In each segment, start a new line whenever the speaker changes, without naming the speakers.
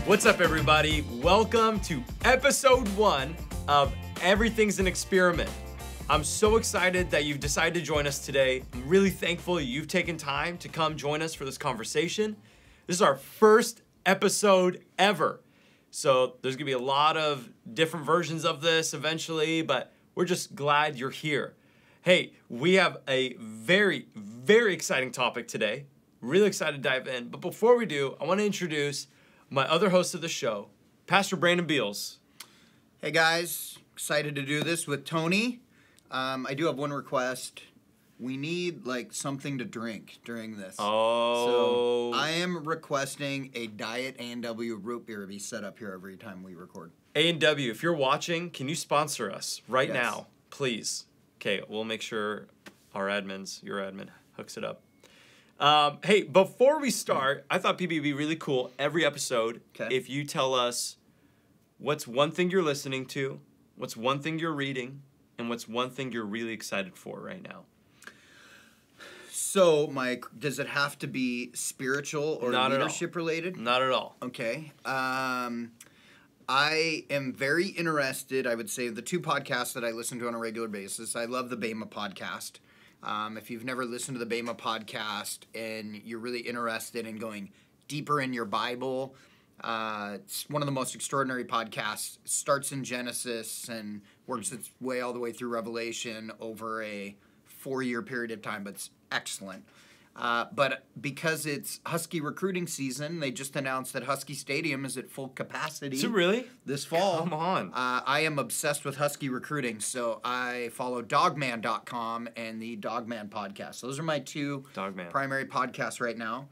What's up, everybody? Welcome to episode 1 of Everything's an Experiment. I'm so excited that you've decided to join us today. I'm really thankful you've taken time to come join us for this conversation. This is our first episode ever. So there's gonna be a lot of different versions of this eventually, but we're just glad you're here. Hey, we have a very, very exciting topic today. Really excited to dive in. But before we do, I want to introduce my other host of the show, Pastor Brandon Beals.
Hey guys, excited to do this with Tony. I do have one request. We need something to drink during this.
Oh.
So I am requesting a Diet A&W root beer to be set up here every time we record.
A&W, if you're watching, can you sponsor us right
Yes.
now, please? Okay, we'll make sure your admin, hooks it up. Hey, before we start, I thought PB would be really cool every episode if you tell us what's one thing you're listening to, what's one thing you're reading, and what's one thing you're really excited for right now.
So, Mike, does it have to be spiritual or leadership related?
Not at all.
Okay. I am very interested, I would say, the two podcasts that I listen to on a regular basis. I love the Bema podcast. If you've never listened to the Bema podcast and you're really interested in going deeper in your Bible, it's one of the most extraordinary podcasts. It starts in Genesis and works its way all the way through Revelation over a 4-year period of time, but it's excellent. But because it's Husky recruiting season, they just announced that Husky Stadium is at full capacity.
Is it really?
This fall.
Come on.
I am obsessed with Husky recruiting, so I follow Dogman.com and the Dogman podcast. Those are my two primary podcasts right now.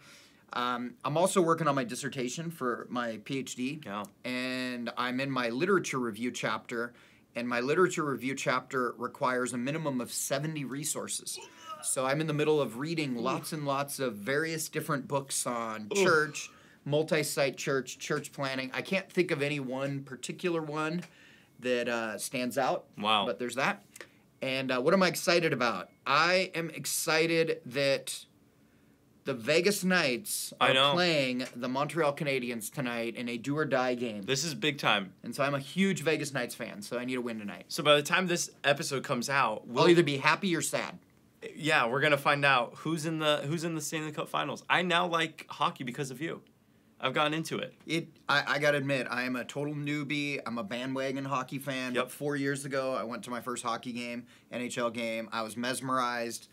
I'm also working on my dissertation for my PhD, and I'm in my literature review chapter, and my literature review chapter requires a minimum of 70 resources. So I'm in the middle of reading lots and lots of various different books on church, multi-site church, church planning. I can't think of any one particular one that stands out.
Wow.
But there's that. And what am I excited about? I am excited that the Vegas Knights are playing the Montreal Canadiens tonight in a do-or-die game.
This is big time.
And so I'm a huge Vegas Knights fan, so I need a win tonight.
So by the time this episode comes out,
I'll either be happy or sad.
Yeah, we're gonna find out who's in the Stanley Cup Finals. I now like hockey because of you. I've gotten into it.
I gotta admit, I am a total newbie. I'm a bandwagon hockey fan.
Yep.
But 4 years ago, I went to my first hockey game, NHL game. I was mesmerized.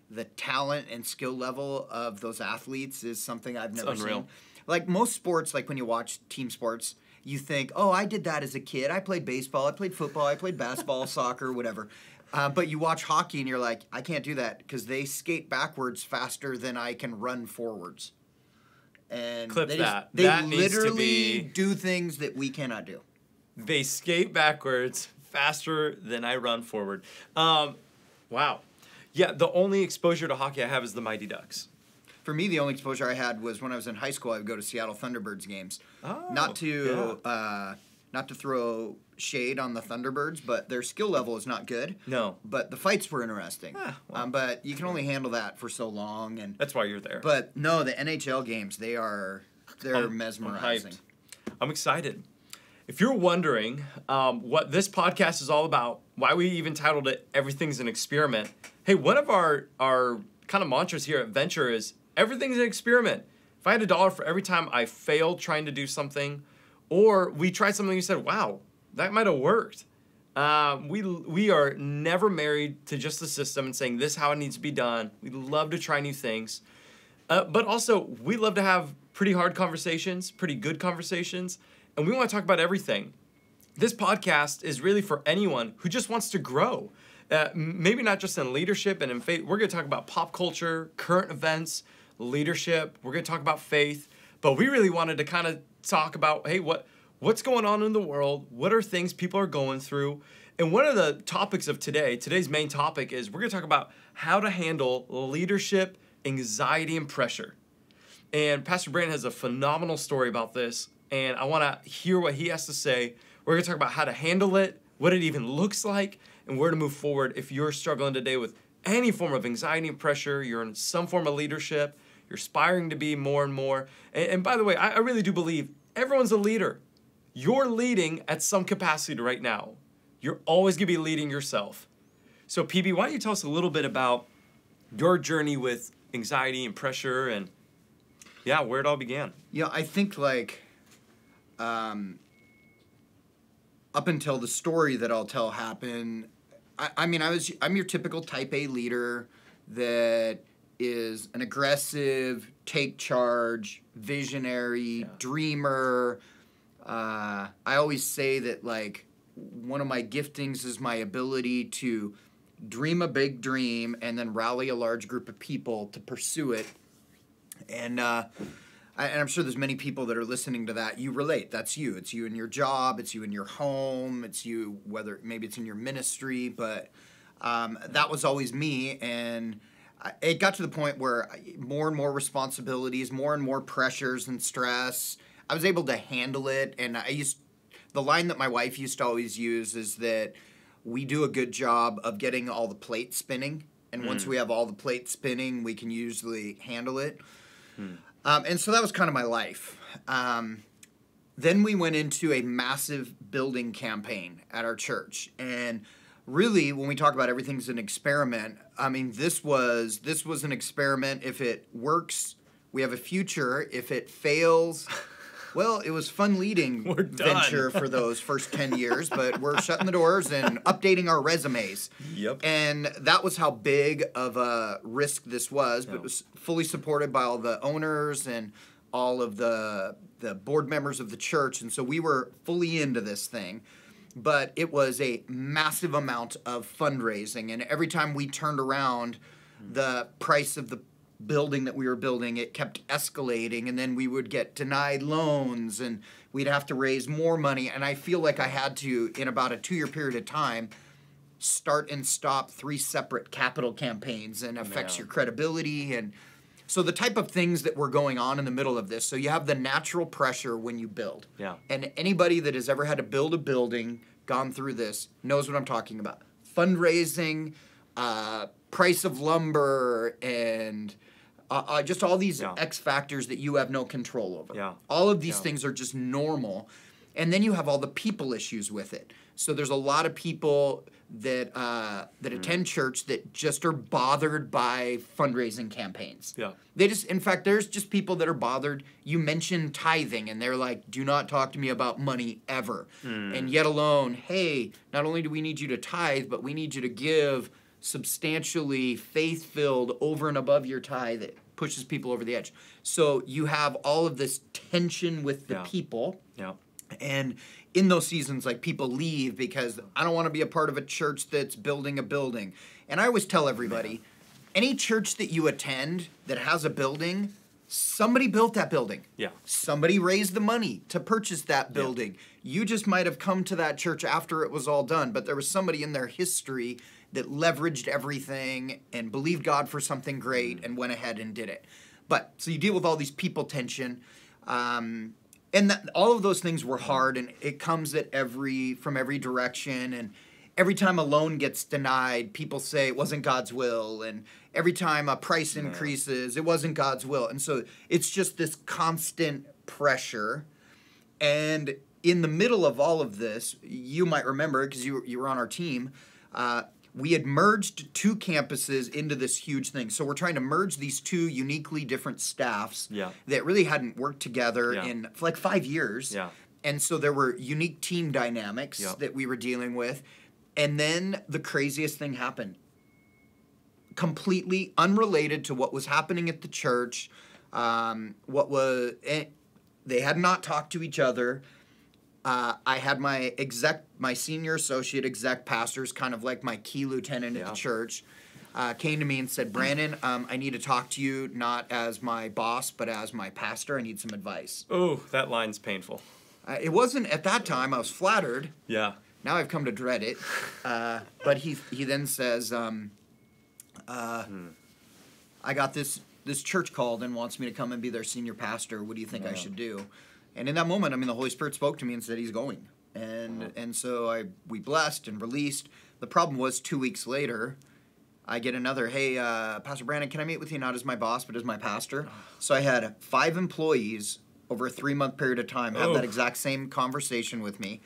The talent and skill level of those athletes is something I've never seen. Like most sports, like when you watch team sports, you think, oh, I did that as a kid. I played baseball. I played football. I played basketball, soccer, whatever. But you watch hockey and you're like, I can't do that because they skate backwards faster than I can run forwards. And they literally do things that we cannot do.
They skate backwards faster than I run forward. Wow. Yeah, the only exposure to hockey I have is the Mighty Ducks.
For me, the only exposure I had was when I was in high school. I would go to Seattle Thunderbirds games.
Oh,
not to throw shade on the Thunderbirds, but their skill level is not good.
No.
But the fights were interesting.
Well.
But you can only handle that for so long. And
that's why you're there.
But no, the NHL games, they're mesmerizing.
I'm excited. If you're wondering what this podcast is all about, why we even titled it Everything's an Experiment, hey, one of our kind of mantras here at Venture is everything's an experiment. If I had $1 for every time I failed trying to do something, or we tried something and you said, wow, that might have worked. We are never married to just the system and saying this is how it needs to be done. We love to try new things. But also, we love to have pretty hard conversations, pretty good conversations, and we want to talk about everything. This podcast is really for anyone who just wants to grow. Maybe not just in leadership and in faith. We're going to talk about pop culture, current events, leadership. We're going to talk about faith. But we really wanted to kind of talk about, hey, what's going on in the world? What are things people are going through? And one of the topics of today's main topic is we're going to talk about how to handle leadership, anxiety, and pressure. And Pastor Brandon has a phenomenal story about this, and I want to hear what he has to say. We're going to talk about how to handle it, what it even looks like, and where to move forward if you're struggling today with any form of anxiety and pressure, you're in some form of leadership, you're aspiring to be more and more. And by the way, I really do believe Everyone's a leader. You're leading at some capacity right now. You're always going to be leading yourself. So PB, why don't you tell us a little bit about your journey with anxiety and pressure and, yeah, where it all began?
Yeah, I think like up until the story that I'll tell happened, I'm your typical type A leader that is an aggressive, take charge, visionary, dreamer. I always say that like one of my giftings is my ability to dream a big dream and then rally a large group of people to pursue it. And I'm sure there's many people that are listening to that. You relate. That's you. It's you in your job. It's you in your home. It's you, whether maybe it's in your ministry. But that was always me. And it got to the point where more and more responsibilities, more and more pressures and stress, I was able to handle it. And the line that my wife used to always use is that we do a good job of getting all the plates spinning. And once we have all the plates spinning, we can usually handle it. And so that was kind of my life. Then we went into a massive building campaign at our church. And really, when we talk about everything's an experiment, I mean, this was an experiment. If it works, we have a future. If it fails, well, it was fun leading venture for those first 10 years, but we're shutting the doors and updating our resumes.
Yep.
And that was how big of a risk this was, but it was fully supported by all the owners and all of the board members of the church. And so we were fully into this thing. But it was a massive amount of fundraising. And every time we turned around, the price of the building that we were building, it kept escalating, and then we would get denied loans and we'd have to raise more money. And I feel like I had to, in about a 2-year period of time, start and stop 3 separate capital campaigns, and affects your credibility. And so the type of things that were going on in the middle of this, so you have the natural pressure when you build.
Yeah.
And anybody that has ever had to build a building, gone through this, knows what I'm talking about. Fundraising, price of lumber, and just all these X factors that you have no control over.
Yeah.
All of these things are just normal. And then you have all the people issues with it. So there's a lot of people that attend church that just are bothered by fundraising campaigns.
Yeah.
In fact, there's just people that are bothered. You mention tithing, and they're like, do not talk to me about money ever. And yet alone, hey, not only do we need you to tithe, but we need you to give substantially faith-filled over and above your tithe that pushes people over the edge. So you have all of this tension with the people.
Yeah.
And in those seasons, like, people leave because I don't want to be a part of a church that's building a building. And I always tell everybody, any church that you attend that has a building, somebody built that building.
Yeah.
Somebody raised the money to purchase that building. You just might have come to that church after it was all done, but there was somebody in their history that leveraged everything and believed God for something great and went ahead and did it. But so you deal with all these people tension, and all of those things were hard, and it comes from every direction. And every time a loan gets denied, people say it wasn't God's will, and every time a price increases, it wasn't God's will. And so it's just this constant pressure. And in the middle of all of this, you might remember, because you were on our team, we had merged 2 campuses into this huge thing. So we're trying to merge these 2 uniquely different staffs that really hadn't worked together for like 5 years.
Yeah.
And so there were unique team dynamics that we were dealing with. And then the craziest thing happened. Completely unrelated to what was happening at the church. They had not talked to each other. I had my senior associate exec pastors, kind of like my key lieutenant at the church, came to me and said, Brandon, I need to talk to you not as my boss, but as my pastor. I need some advice.
Oh, that line's painful.
It wasn't at that time. I was flattered.
Yeah.
Now I've come to dread it. But he then says, I got this church called and wants me to come and be their senior pastor. What do you think I should do? And in that moment, I mean, the Holy Spirit spoke to me and said he's going. And so we blessed and released. The problem was 2 weeks later, I get another, hey, Pastor Brandon, can I meet with you not as my boss but as my pastor? So I had 5 employees over a 3-month period of time have that exact same conversation with me.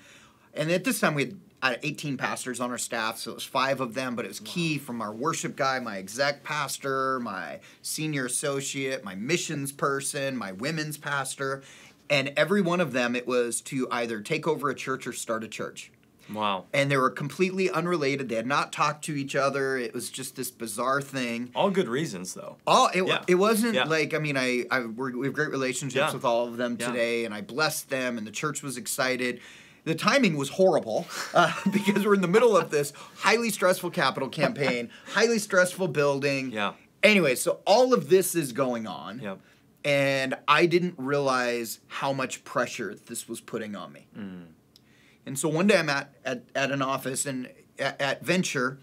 And at this time, we had 18 pastors on our staff, so it was 5 of them, but it was key from our worship guy, my exec pastor, my senior associate, my missions person, my women's pastor, and every one of them, it was to either take over a church or start a church.
Wow.
And they were completely unrelated. They had not talked to each other. It was just this bizarre thing.
All good reasons, though.
It wasn't like, I mean, we have great relationships with all of them today, and I blessed them, and the church was excited. The timing was horrible because we're in the middle of this highly stressful capital campaign, highly stressful building.
Yeah.
Anyway, so all of this is going on.
Yeah.
And I didn't realize how much pressure this was putting on me. And so one day I'm at an office and at Venture,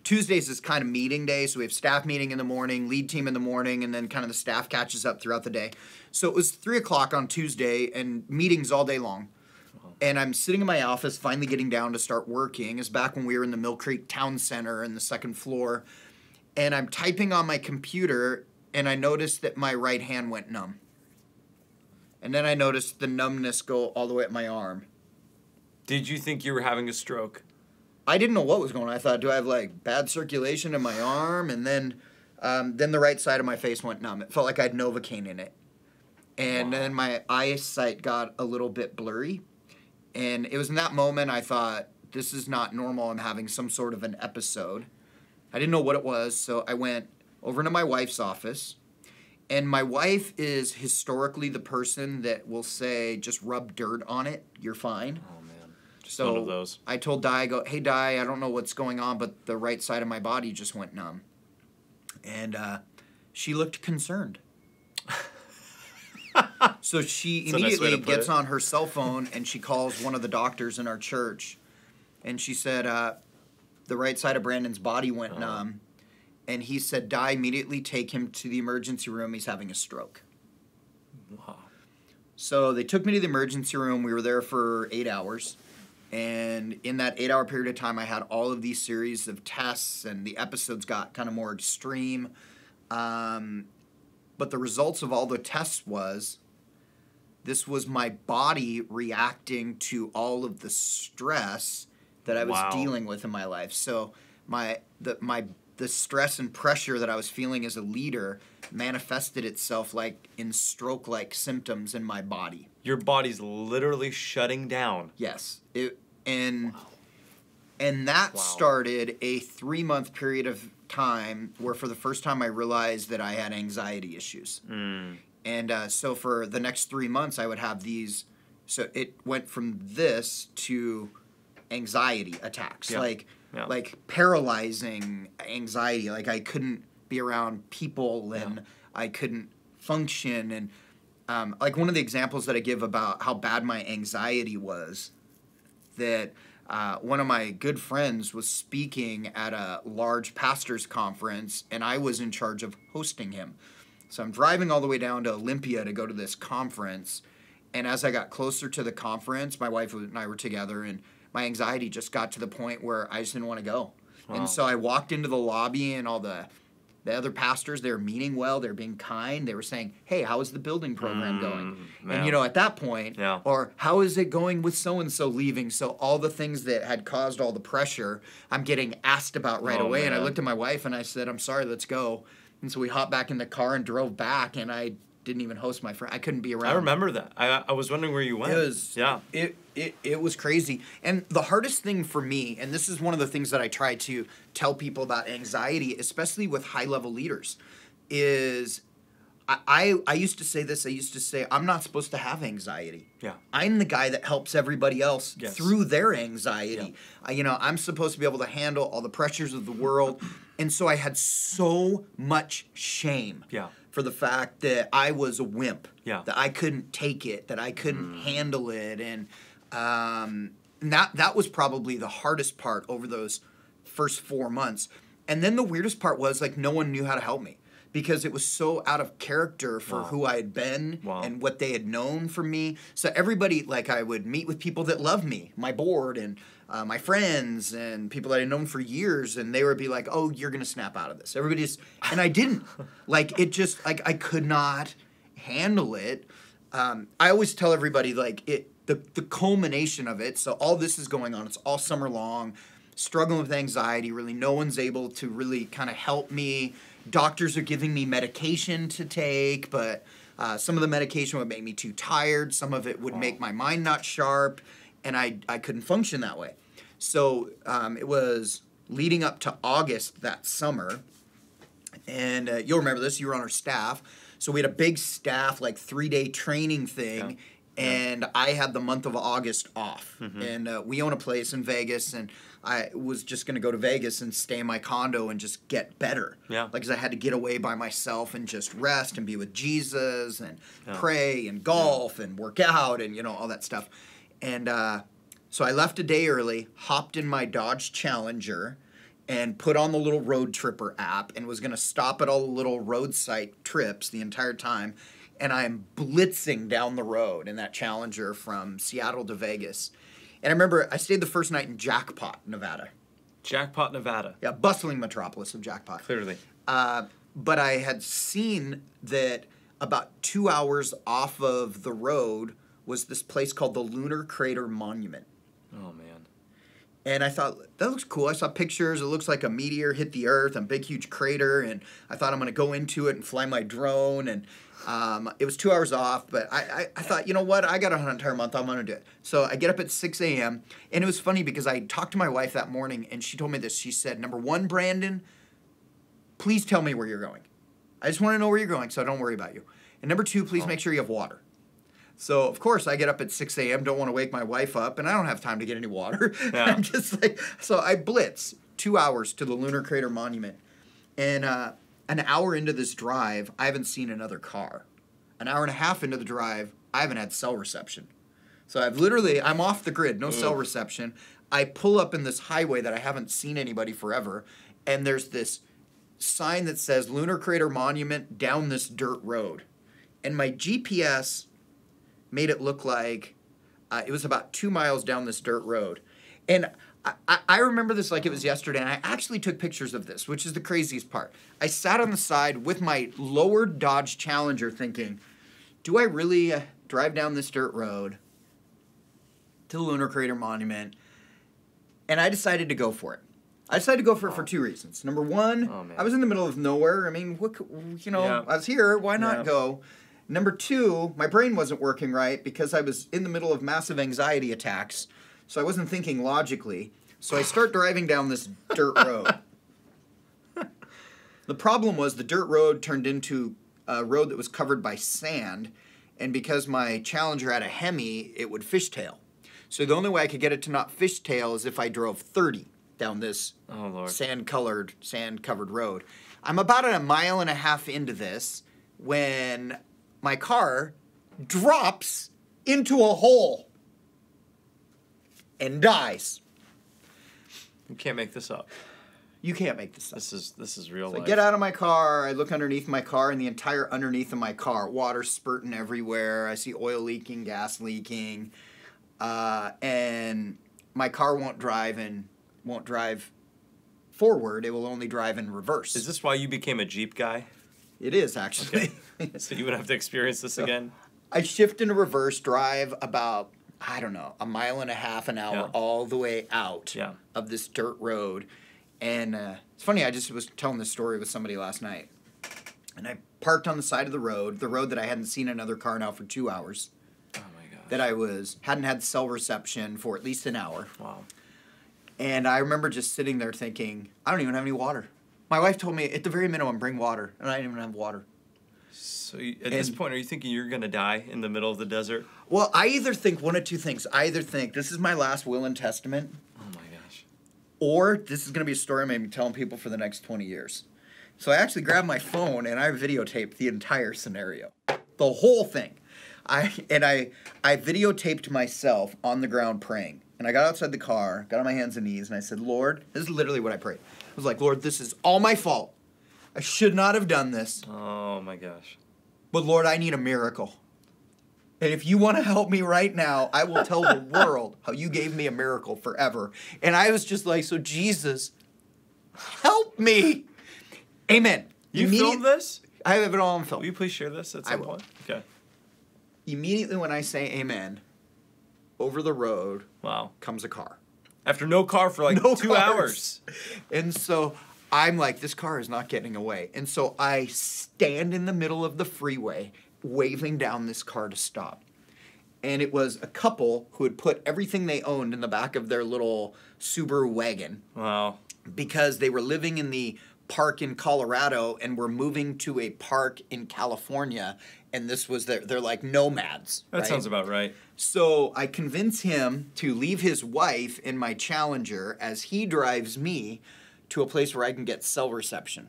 Tuesdays is kind of meeting day. So we have staff meeting in the morning, lead team in the morning, and then kind of the staff catches up throughout the day. So it was 3 o'clock on Tuesday and meetings all day long. And I'm sitting in my office, finally getting down to start working. It's back when we were in the Mill Creek Town Center in the 2nd floor. And I'm typing on my computer, and I noticed that my right hand went numb. And then I noticed the numbness go all the way up my arm.
Did you think you were having a stroke?
I didn't know what was going on. I thought, do I have like bad circulation in my arm? And then the right side of my face went numb. It felt like I had Novocaine in it. And then my eyesight got a little bit blurry. And it was in that moment I thought, this is not normal. I'm having some sort of an episode. I didn't know what it was, so I went over to my wife's office. And my wife is historically the person that will say, just rub dirt on it, you're fine.
Oh, man. Just
so
one of those.
I told Di, I go, hey, Di, I don't know what's going on, but the right side of my body just went numb. And she looked concerned. So she immediately gets on her cell phone and she calls one of the doctors in our church. And she said, the right side of Brandon's body went numb. And he said, Di, immediately take him to the emergency room. He's having a stroke.
Wow.
So they took me to the emergency room. We were there for 8 hours. And in that 8-hour period of time, I had all of these series of tests, and the episodes got kind of more extreme. But the results of all the tests was, this was my body reacting to all of the stress that I was dealing with in my life. So the stress and pressure that I was feeling as a leader manifested itself like in stroke-like symptoms in my body.
Your body's literally shutting down.
Yes. And that started a 3-month period of time where for the first time I realized that I had anxiety issues. And so for the next 3 months I would have these, so it went from this to anxiety attacks, like paralyzing anxiety, like I couldn't be around people and I couldn't function. And like one of the examples that I give about how bad my anxiety was, that one of my good friends was speaking at a large pastors conference, and I was in charge of hosting him. So I'm driving all the way down to Olympia to go to this conference, and as I got closer to the conference, my wife and I were together, and my anxiety just got to the point where I just didn't want to go. Wow. And so I walked into the lobby, and all the other pastors, they were meaning well, they were being kind, they were saying, hey, how is the building program going? Man. And, at that point, or how is it going with so-and-so leaving? So all the things that had caused all the pressure, I'm getting asked about right away. Man. And I looked at my wife, and I said, I'm sorry, let's go. And so we hopped back in the car and drove back, and I didn't even host my friend. I couldn't be around.
I remember that. I was wondering where you went.
It was crazy. And the hardest thing for me, and this is one of the things that I try to tell people about anxiety, especially with high-level leaders, is I used to say this. I used to say, I'm not supposed to have anxiety. Yeah. I'm the guy that helps everybody else through their anxiety. Yeah. I'm supposed to be able to handle all the pressures of the world. And so I had so much shame for the fact that I was a wimp, that I couldn't take it, that I couldn't handle it. And that was probably the hardest part over those first 4 months. And then the weirdest part was, like, no one knew how to help me because it was so out of character for who I had been and what they had known from me. So everybody, like, I would meet with people that loved me, my board and my friends and people that I'd known for years, and they would be like, oh, you're going to snap out of this. And I didn't. Like, it just, like, I could not handle it. I always tell everybody, like, the culmination of it, so all this is going on, it's all summer long, struggling with anxiety, really no one's able to really kind of help me. Doctors are giving me medication to take, but some of the medication would make me too tired, some of it would make my mind not sharp, and I couldn't function that way. So it was leading up to August that summer, and you'll remember this, you were on our staff, so we had a big staff, like 3-day training thing, and I had the month of August off. And we own a place in Vegas, and I was just going to go to Vegas and stay in my condo and just get better. Like, because I had to get away by myself and just rest and be with Jesus and pray and golf and work out and, you know, all that stuff. And so I left a day early, hopped in my Dodge Challenger, and put on the little Road Tripper app and was going to stop at all the little roadside trips the entire time. And I'm blitzing down the road in that Challenger from Seattle to Vegas. And I remember I stayed the first night in Jackpot, Nevada.
Jackpot, Nevada.
Yeah, bustling metropolis of Jackpot.
Clearly.
But I had seen that about 2 hours off of the road was this place called the Lunar Crater Monument.
Oh, man.
And I thought, that looks cool. I saw pictures. It looks like a meteor hit the Earth, a big, huge crater. And I thought I'm going to go into it and fly my drone. And it was 2 hours off. But I thought, you know what? I got an entire month. I'm going to do it. So I get up at 6 a.m. And it was funny because I talked to my wife that morning. And she told me this. She said, number one, Brandon, please tell me where you're going. I just want to know where you're going so I don't worry about you. And number two, please make sure you have water. So, of course, I get up at 6 a.m., don't want to wake my wife up, and I don't have time to get any water. Yeah. I'm just like, so I blitz 2 hours to the Lunar Crater Monument. And an hour into this drive, I haven't seen another car. An hour and a half into the drive, I haven't had cell reception. So I'm off the grid, no cell reception. I pull up in this highway that I haven't seen anybody forever, and there's this sign that says Lunar Crater Monument down this dirt road. And my GPS made it look like it was about 2 miles down this dirt road. And I remember this like it was yesterday, and I actually took pictures of this, which is the craziest part. I sat on the side with my lowered Dodge Challenger thinking, do I really drive down this dirt road to the Lunar Crater Monument? And I decided to go for it. I decided to go for it for two reasons. Number one, I was in the middle of nowhere. I mean, I was here. Why not go? Number two, my brain wasn't working right because I was in the middle of massive anxiety attacks, so I wasn't thinking logically. So I start driving down this dirt road. The problem was the dirt road turned into a road that was covered by sand, and because my Challenger had a Hemi, it would fishtail. So the only way I could get it to not fishtail is if I drove 30 down this sand-covered road. I'm about a mile and a half into this when my car drops into a hole and dies.
You can't make this up.
You can't make this up.
This is real life.
I get out of my car, I look underneath my car, and the entire underneath of my car, water spurting everywhere. I see oil leaking, gas leaking, and my car won't drive forward. It will only drive in reverse.
Is this why you became a Jeep guy?
It is, actually.
Okay. So you would have to experience this again?
I shift into reverse, drive about, I don't know, a mile and a half an hour all the way out of this dirt road. And it's funny, I just was telling this story with somebody last night. And I parked on the side of the road that I hadn't seen another car now for 2 hours.
Oh, my gosh.
That I hadn't had cell reception for at least an hour.
Wow.
And I remember just sitting there thinking, I don't even have any water. My wife told me, at the very minimum, bring water. And I didn't even have water.
So at this point, are you thinking you're going to die in the middle of the desert?
Well, I either think one of two things. I either think this is my last will and testament.
Oh, my gosh.
Or this is going to be a story I'm going to be telling people for the next 20 years. So I actually grabbed my phone and I videotaped the entire scenario. The whole thing. I videotaped myself on the ground praying. And I got outside the car, got on my hands and knees, and I said, Lord, this is literally what I prayed. I was like, Lord, this is all my fault. I should not have done this.
Oh, my gosh.
But, Lord, I need a miracle. And if you want to help me right now, I will tell the world how you gave me a miracle forever. And I was just like, so Jesus, help me. Amen.
You filmed this?
I have it all on film.
Will you please share this at some point? Okay.
Immediately when I say amen, over the road comes a car.
After no car for like 2 hours.
And so I'm like, this car is not getting away. And so I stand in the middle of the freeway waving down this car to stop. And it was a couple who had put everything they owned in the back of their little Subaru wagon.
Wow.
Because they were living in the park in Colorado and were moving to a park in California. And this was they're like nomads.
That sounds about right.
So I convince him to leave his wife in my Challenger as he drives me to a place where I can get cell reception.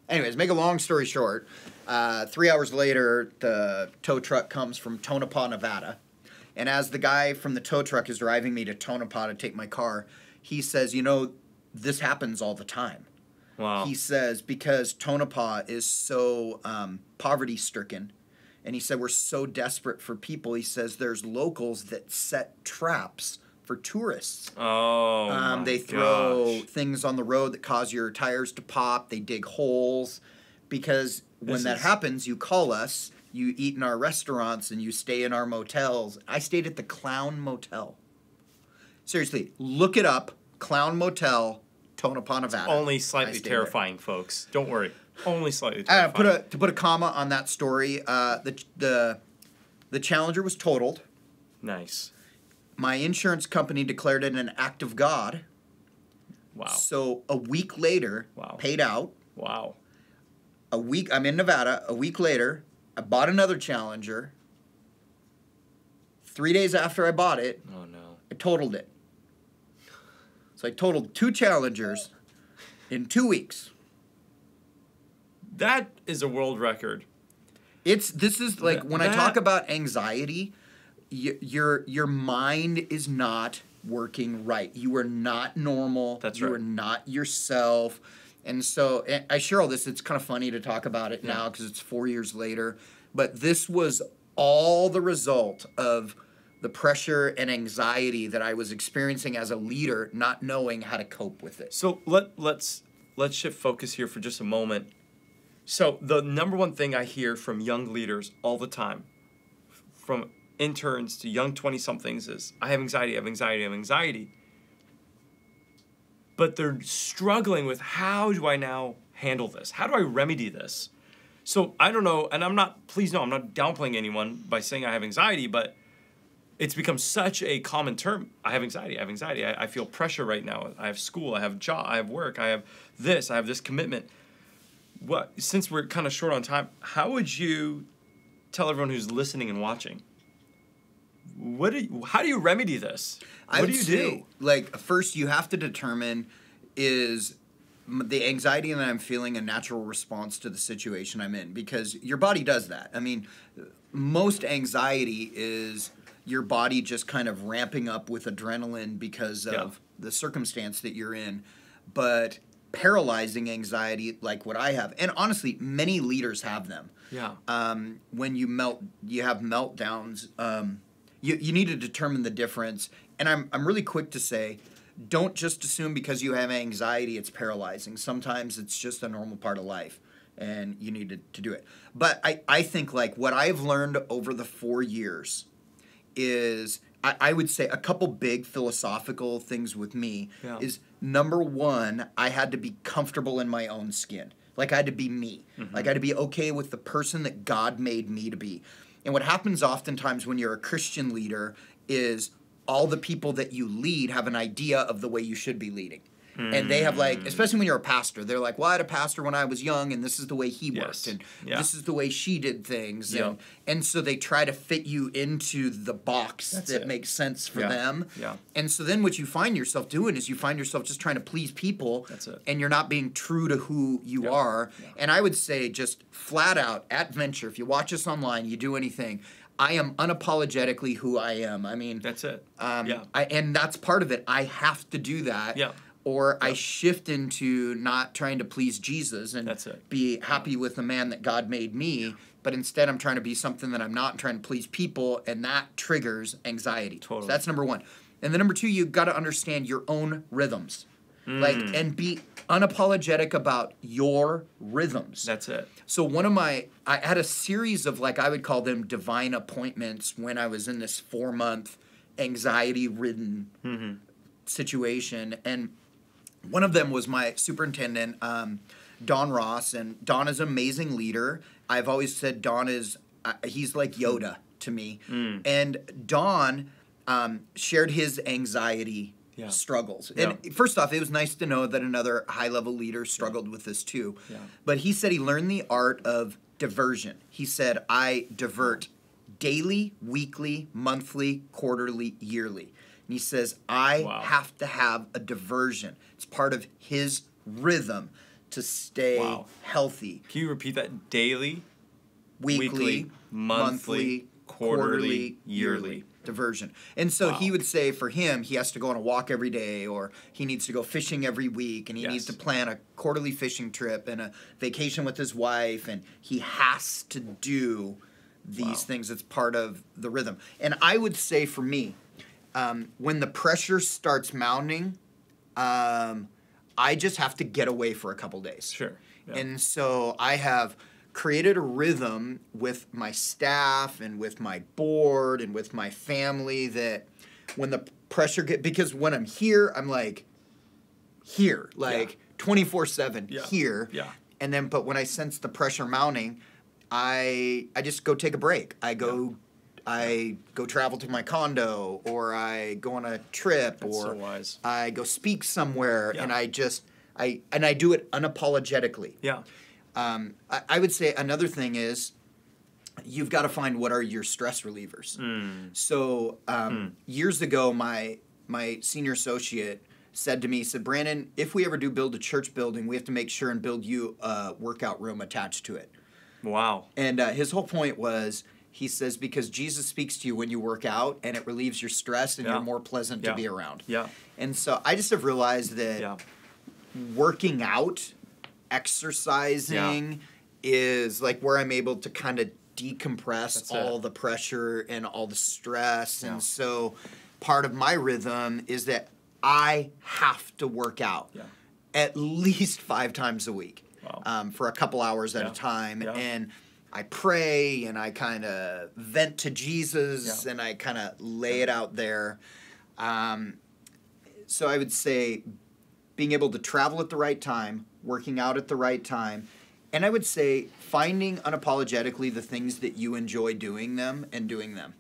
Anyways, make a long story short, 3 hours later, the tow truck comes from Tonopah, Nevada. And as the guy from the tow truck is driving me to Tonopah to take my car, he says, this happens all the time.
Wow.
He says, because Tonopah is so poverty-stricken, and he said, we're so desperate for people. He says, there's locals that set traps for tourists.
Oh,
they throw things on the road that cause your tires to pop. They dig holes. Because when that happens, you call us, you eat in our restaurants, and you stay in our motels. I stayed at the Clown Motel. Seriously, look it up. Clown Motel, Tonopah, Nevada.
Only slightly terrifying, folks. Don't worry. Only slightly terrifying.
To put a comma on that story, the Challenger was totaled.
Nice.
My insurance company declared it an act of God.
Wow.
So a week later, paid out.
Wow.
I'm in Nevada. A week later, I bought another Challenger. 3 days after I bought it, I totaled it. So I totaled 2 Challengers in 2 weeks.
That is a world record.
This is like when I talk about anxiety, your mind is not working right. You are not normal.
That's right.
You are not yourself. And so I share all this. It's kind of funny to talk about it now because it's 4 years later. But this was all the result of the pressure and anxiety that I was experiencing as a leader, not knowing how to cope with it.
So let's shift focus here for just a moment. So the number one thing I hear from young leaders all the time, from interns to young 20-somethings, is I have anxiety, I have anxiety, I have anxiety. But they're struggling with, how do I now handle this? How do I remedy this? So I don't know, and please know, I'm not downplaying anyone by saying I have anxiety, but it's become such a common term. I have anxiety, I feel pressure right now. I have school, I have job, I have work, I have this commitment. Since we're kind of short on time, how would you tell everyone who's listening and watching, how do you remedy this? What do you do?
Like, first you have to determine, is the anxiety that I'm feeling a natural response to the situation I'm in? Because your body does that. I mean, most anxiety is your body just kind of ramping up with adrenaline because of the circumstance that you're in. But paralyzing anxiety, like what I have, and honestly, many leaders have them.
Yeah.
When you have meltdowns. You need to determine the difference. And I'm really quick to say, don't just assume because you have anxiety it's paralyzing. Sometimes it's just a normal part of life, and you need to do it. But I think like what I've learned over the 4 years is, I would say a couple big philosophical things with me is, number one, I had to be comfortable in my own skin. Like I had to be me. Mm-hmm. Like I had to be okay with the person that God made me to be. And what happens oftentimes when you're a Christian leader is all the people that you lead have an idea of the way you should be leading. And they have like, especially when you're a pastor, they're like, well, I had a pastor when I was young, and this is the way he worked, and this is the way she did things. And so they try to fit you into the box that makes sense for them. And so then what you find yourself doing is you find yourself just trying to please people, and you're not being true to who you are. And I would say just flat out, at Venture, if you watch us online, you do anything, I am unapologetically who I am. I mean,
that's it.
And that's part of it. I have to do that. Or I shift into not trying to please Jesus and be happy with the man that God made me, but instead I'm trying to be something that I'm not and trying to please people, and that triggers anxiety. Totally. So that's number one. And then number two, you've got to understand your own rhythms. Like, and be unapologetic about your rhythms.
That's it.
So I had a series of, like, I would call them divine appointments when I was in this 4-month anxiety-ridden situation. And one of them was my superintendent, Don Ross. And Don is an amazing leader. I've always said Don is, he's like Yoda to me. And Don shared his anxiety struggles. And first off, it was nice to know that another high-level leader struggled with this too. But he said he learned the art of diversion. He said, I divert daily, weekly, monthly, quarterly, yearly. And he says, I have to have a diversion. It's part of his rhythm to stay healthy.
Can you repeat that? Daily,
weekly, monthly, quarterly, yearly. Diversion. And so he would say for him, he has to go on a walk every day, or he needs to go fishing every week, and he needs to plan a quarterly fishing trip and a vacation with his wife, and he has to do these things. It's part of the rhythm. And I would say for me, when the pressure starts mounting, I just have to get away for a couple days.
Sure. Yeah.
And so I have created a rhythm with my staff and with my board and with my family that when the pressure because when I'm here, I'm like here, like 24/7 here.
Yeah.
And then, but when I sense the pressure mounting, I just go take a break. I go travel to my condo, or I go on a trip,
That's
or
so wise.
I go speak somewhere, and I do it unapologetically.
Yeah.
I would say another thing is you've got to find what are your stress relievers. So years ago, my senior associate said to me, he said, Brandon, if we ever do build a church building, we have to make sure and build you a workout room attached to it.
Wow.
And his whole point was, he says, because Jesus speaks to you when you work out, and it relieves your stress, and you're more pleasant to be around.
Yeah.
And so I just have realized that working out, exercising is like where I'm able to kind of decompress all the pressure and all the stress. And so part of my rhythm is that I have to work out at least 5 times a week for a couple hours at a time. And I pray, and I kind of vent to Jesus, and I kind of lay it out there. So I would say being able to travel at the right time, working out at the right time, and I would say finding unapologetically the things that you enjoy doing them and doing them.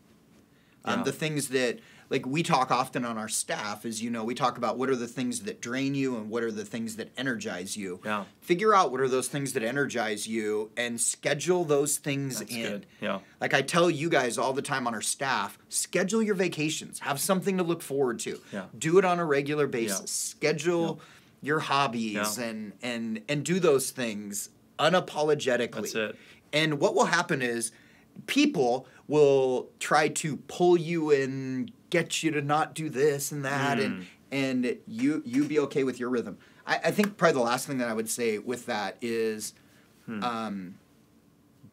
The things that, like, we talk often on our staff, as you know, we talk about what are the things that drain you and what are the things that energize you.
Yeah.
Figure out what are those things that energize you and schedule those things
That's
in.
good. Yeah.
Like I tell you guys all the time on our staff, schedule your vacations. Have something to look forward to.
Yeah.
Do it on a regular basis. Schedule your hobbies and do those things unapologetically.
That's it.
And what will happen is people will try to pull you and get you to not do this and that, and you be okay with your rhythm. I think probably the last thing that I would say with that is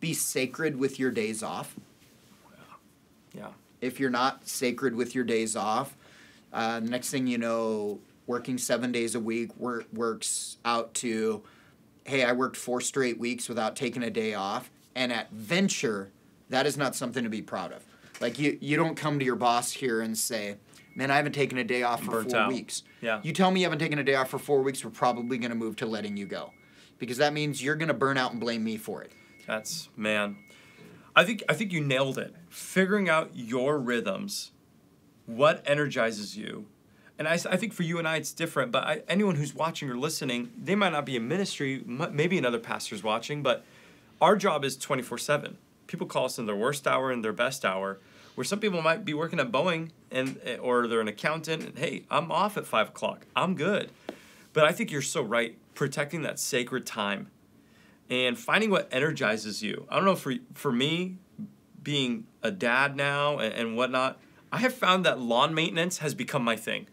be sacred with your days off.
Yeah.
If you're not sacred with your days off, next thing you know, working 7 days a week works out to, hey, I worked 4 straight weeks without taking a day off. And at Venture, that is not something to be proud of. Like, you don't come to your boss here and say, man, I haven't taken a day off for 4 weeks.
Yeah.
You tell me you haven't taken a day off for 4 weeks, we're probably going to move to letting you go. Because that means you're going to burn out and blame me for it.
That's, man. I think you nailed it. Figuring out your rhythms, what energizes you. And I think for you and I, it's different. But anyone who's watching or listening, they might not be in ministry. Maybe another pastor's watching. But our job is 24/7. People call us in their worst hour and their best hour. Where some people might be working at Boeing or they're an accountant. And, hey, I'm off at 5 o'clock. I'm good. But I think you're so right. Protecting that sacred time and finding what energizes you. I don't know, for me, being a dad now and whatnot, I have found that lawn maintenance has become my thing.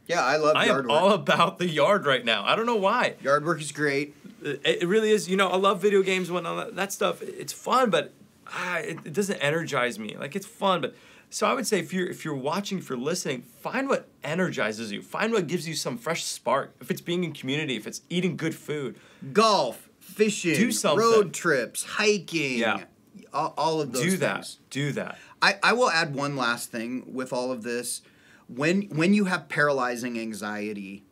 Yeah, I love yard work.
I am all about the yard right now. I don't know why.
Yard work is great.
It really is. You know, I love video games and whatnot. That stuff, it's fun, but it doesn't energize me. Like, it's fun, but so I would say if you're watching, if you're listening, find what energizes you. Find what gives you some fresh spark. If it's being in community, if it's eating good food.
Golf, fishing,
do something.
Road trips, hiking.
Yeah.
All of those things.
Do that.
I will add one last thing with all of this. When you have paralyzing anxiety,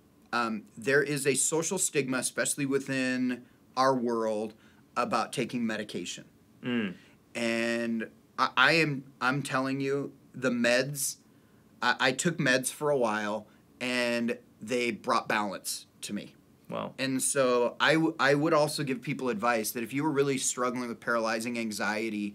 there is a social stigma, especially within our world, about taking medication. And I'm telling you, the meds, I took meds for a while, and they brought balance to me.
Wow.
And so I would also give people advice that if you were really struggling with paralyzing anxiety,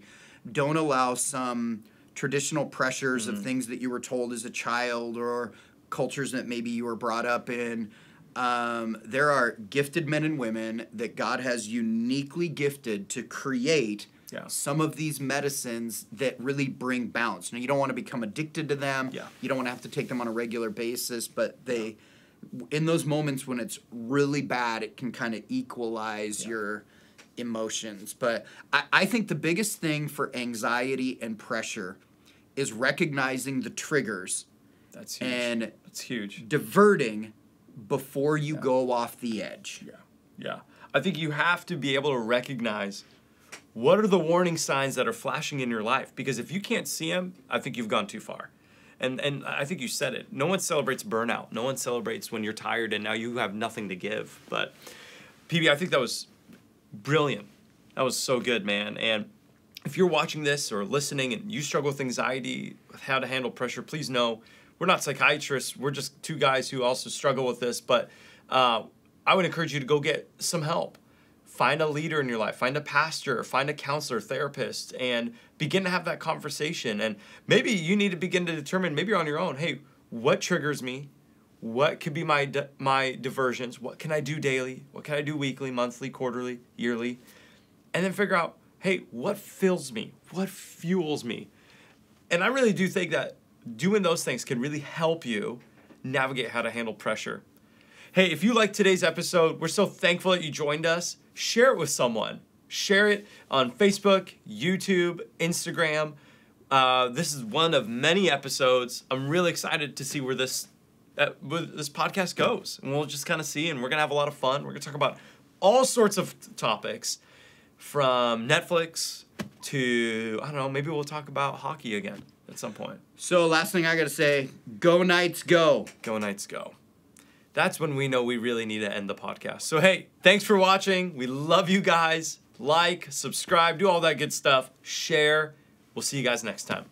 don't allow some traditional pressures of things that you were told as a child or cultures that maybe you were brought up in. There are gifted men and women that God has uniquely gifted to create some of these medicines that really bring balance. Now, you don't want to become addicted to them.
Yeah.
You don't want to have to take them on a regular basis, but they, in those moments when it's really bad, it can kind of equalize your emotions. But I think the biggest thing for anxiety and pressure is recognizing the triggers.
That's huge.
And
that's huge.
Diverting before you go off the edge.
Yeah. I think you have to be able to recognize what are the warning signs that are flashing in your life, because if you can't see them, I think you've gone too far. And I think you said it. No one celebrates burnout. No one celebrates when you're tired and now you have nothing to give. But PB, I think that was brilliant. That was so good, man. And if you're watching this or listening and you struggle with anxiety, with how to handle pressure, please know we're not psychiatrists. We're just two guys who also struggle with this. But I would encourage you to go get some help. Find a leader in your life. Find a pastor. Find a counselor, therapist, and begin to have that conversation. And maybe you need to begin to determine, maybe you're on your own, hey, what triggers me? What could be my diversions? What can I do daily? What can I do weekly, monthly, quarterly, yearly? And then figure out, hey, what fills me? What fuels me? And I really do think that doing those things can really help you navigate how to handle pressure. Hey, if you liked today's episode, we're so thankful that you joined us. Share it with someone. Share it on Facebook, YouTube, Instagram. This is one of many episodes. I'm really excited to see where this podcast goes. And we'll just kind of see, and we're going to have a lot of fun. We're going to talk about all sorts of topics, from Netflix to, I don't know, maybe we'll talk about hockey again at some point.
So last thing I got to say, go Knights, go.
Go Knights, go. That's when we know we really need to end the podcast. So, hey, thanks for watching. We love you guys. Like, subscribe, do all that good stuff. Share. We'll see you guys next time.